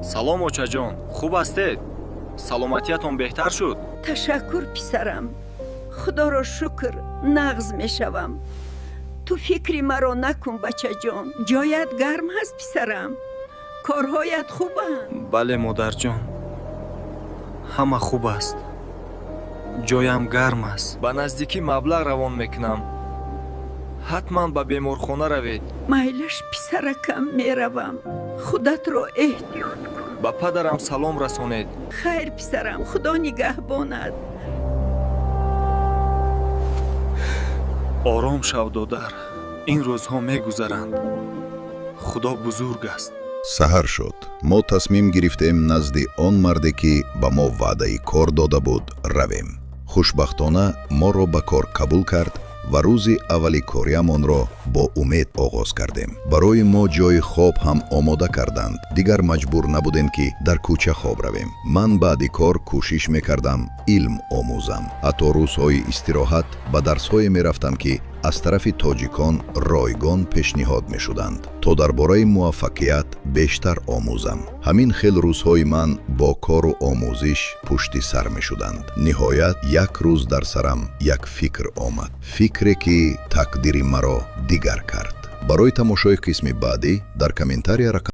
салом очаҷон, хуб ҳастед? саломатиятон беҳтар шуд? ташаккур писарам. худоро шукр, нағз мешавам. ту фикри маро накун бачаҷон. ҷоят гарм ҳаст писарам. корҳоят хубанд? бале модарҷон, ҳама хуб аст. ҷоям гарм аст. ба наздикӣ маблағ равон мекунам. ҳатман ба беморхона равед. майлаш писаракам, меравам. худатро эҳтиёт кун. ба падарам салом расонед. хайр писарам, худо нигаҳбонад. ором шав додар, ин рӯзҳо мегузаранд. худо бузург аст. саҳар шуд. мо тасмим гирифтем назди он марде ки ба мо ваъдаи кор дода буд равем. хушбахтона моро ба кор қабул кард ва рӯзи аввали кориамонро бо умед оғоз кардем. барои мо ҷои хоб ҳам омода карданд. дигар маҷбур набудем ки дар кӯча хоб равем. ман баъди кор кӯшиш мекардам илм омӯзам. ҳатто рӯзҳои истироҳат ба дарсҳое мерафтам ки аз тарафи тоҷикон ройгон пешниҳод мешуданд, то дар бораи муваффақият бештар омӯзам. ҳамин хел рӯзҳои ман бо кору омӯзиш пушти сар мешуданд. ниҳоят як рӯз дар сарам як фикр омад. фикре ки тақдири маро дигар кард. барои тамошои қисми баъдӣ дар комментария рақам